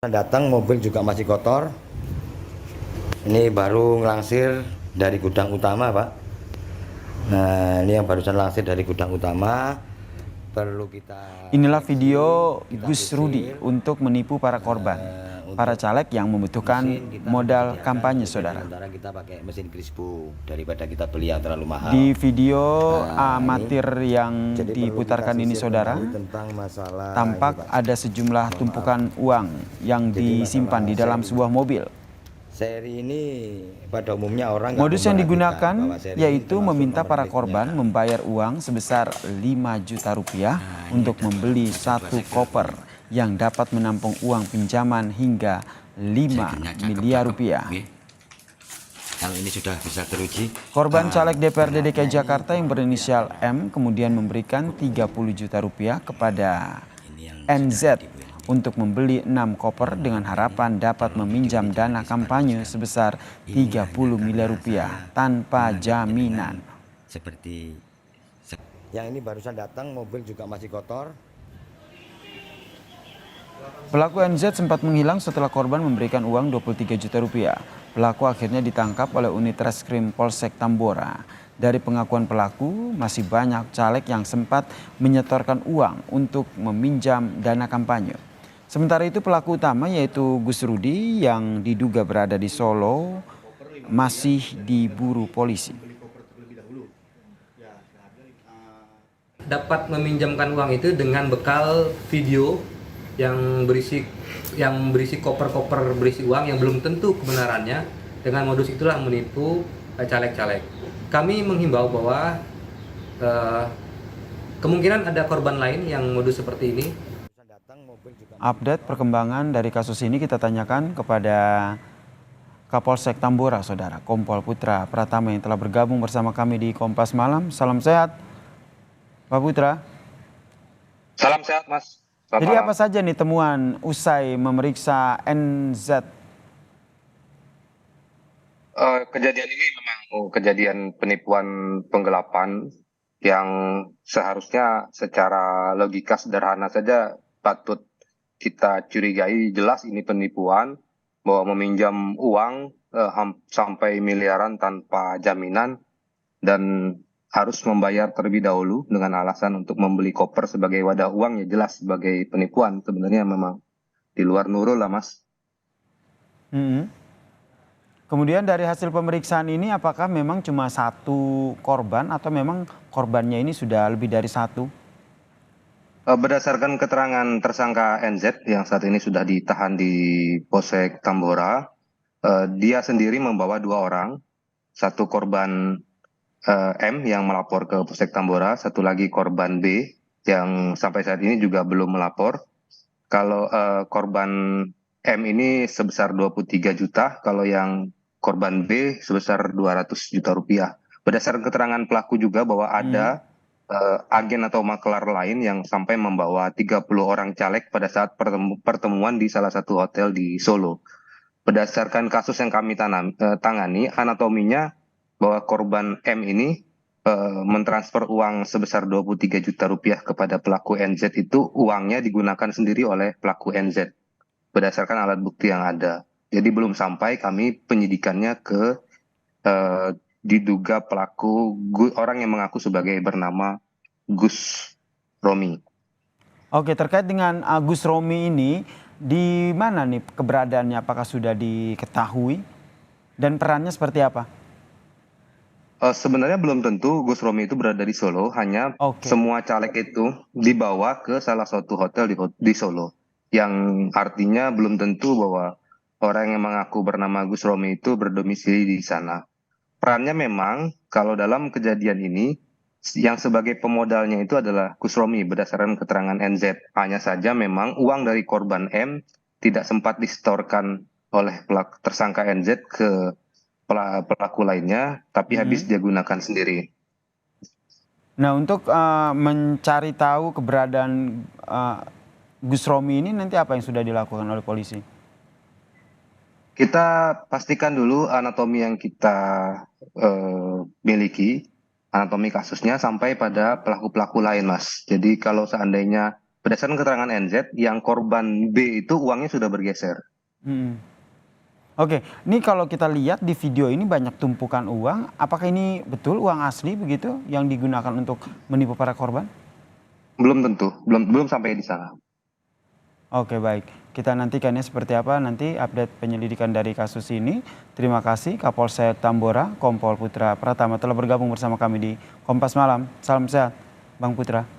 Datang mobil juga masih kotor. Ini baru ngelangsir dari gudang utama, Pak. Nah, ini yang barusan langsir dari gudang utama. Perlu kita Inilah video kita Gus Rudi usir, untuk menipu para korban, para untuk caleg yang membutuhkan mesin kita modal menyediakan, kampanye, jadi saudara. sementara kita pakai mesin Crispo daripada kita beli yang terlalu mahal. Di video Nah, amatir yang jadi perlu kita diputarkan ini, sisir saudara, kembali tentang masalah ini, tampak Pak. ada sejumlah tumpukan uang yang Jadi disimpan di dalam masalah sebuah mobil. Seri ini pada umumnya orang nggak Modus yang memperhatikan digunakan bahwa seri ini yaitu termasuk meminta nomor para miliknya. korban membayar uang sebesar 5 juta rupiah untuk membeli satu koper yang dapat menampung uang pinjaman hingga 5 miliar rupiah. Kalau ini sudah bisa teruji. Korban caleg DPRD DKI Jakarta yang berinisial M kemudian memberikan 30 juta rupiah kepada NZ untuk membeli 6 koper dengan harapan dapat meminjam dana kampanye sebesar 30 miliar rupiah tanpa jaminan. Seperti yang ini barusan datang, mobil juga masih kotor. Pelaku NZ sempat menghilang setelah korban memberikan uang 23 juta rupiah. Pelaku akhirnya ditangkap oleh unit reskrim Polsek Tambora. Dari pengakuan pelaku, masih banyak caleg yang sempat menyetorkan uang untuk meminjam dana kampanye. Sementara itu pelaku utama yaitu Gus Rudi yang diduga berada di Solo masih diburu polisi. Dapat meminjamkan uang itu dengan bekal video yang berisi koper-koper berisi uang yang belum tentu kebenarannya. Dengan modus itulah menipu caleg-caleg. Kami menghimbau bahwa kemungkinan ada korban lain yang modus seperti ini. Update perkembangan dari kasus ini kita tanyakan kepada Kapolsek Tambora, saudara, Kompol Putra Pratama yang telah bergabung bersama kami di Kompas Malam. Salam sehat, Pak Putra. Salam sehat, Mas. Selamat Jadi malam. apa saja nih temuan usai memeriksa NZ? Kejadian ini memang kejadian penipuan penggelapan yang seharusnya secara logika sederhana saja patut kita curigai. Jelas ini penipuan, bahwa meminjam uang sampai miliaran tanpa jaminan dan harus membayar terlebih dahulu dengan alasan untuk membeli koper sebagai wadah uang, ya jelas sebagai penipuan. Sebenarnya memang di luar nurul lah, Mas. Kemudian dari hasil pemeriksaan ini apakah memang cuma satu korban atau memang korbannya ini sudah lebih dari satu? Berdasarkan keterangan tersangka NZ yang saat ini sudah ditahan di Polsek Tambora, dia sendiri membawa 2 orang, satu korban M yang melapor ke Polsek Tambora, satu lagi korban B yang sampai saat ini juga belum melapor. Kalau korban M ini sebesar 23 juta, kalau yang korban B sebesar 200 juta rupiah. Berdasarkan keterangan pelaku juga bahwa ada agen atau makelar lain yang sampai membawa 30 orang caleg pada saat pertemuan di salah satu hotel di Solo. Berdasarkan kasus yang kami tangani, anatominya bahwa korban M ini mentransfer uang sebesar 23 juta rupiah kepada pelaku NZ itu uangnya digunakan sendiri oleh pelaku NZ berdasarkan alat bukti yang ada. Jadi belum sampai kami penyidikannya ke diduga pelaku orang yang mengaku sebagai bernama Gus Romi. Oke, terkait dengan Gus Romi ini, di mana nih keberadaannya? Apakah sudah diketahui dan perannya seperti apa? Sebenarnya belum tentu Gus Romi itu berada di Solo, hanya semua caleg itu dibawa ke salah satu hotel di Solo, yang artinya belum tentu bahwa orang yang mengaku bernama Gus Romi itu berdomisili di sana. Perannya memang kalau dalam kejadian ini yang sebagai pemodalnya itu adalah Gus Romi berdasarkan keterangan NZ. Hanya saja memang uang dari korban M tidak sempat disetorkan oleh tersangka NZ ke pelaku lainnya, tapi habis dia gunakan sendiri. Nah, untuk mencari tahu keberadaan Gus Romi ini nanti apa yang sudah dilakukan oleh polisi? Kita pastikan dulu anatomi yang kita miliki, anatomi kasusnya sampai pada pelaku-pelaku lain, Mas. Jadi kalau seandainya berdasarkan keterangan NZ, yang korban B itu uangnya sudah bergeser. Hmm. Oke, ini kalau kita lihat di video ini banyak tumpukan uang. Apakah ini betul uang asli begitu yang digunakan untuk menipu para korban? Belum tentu, belum sampai di sana. Oke, baik. Kita nantikan ya seperti apa nanti update penyelidikan dari kasus ini. Terima kasih Kapolsek Tambora, Kompol Putra Pratama telah bergabung bersama kami di Kompas Malam. Salam sehat, Bang Putra.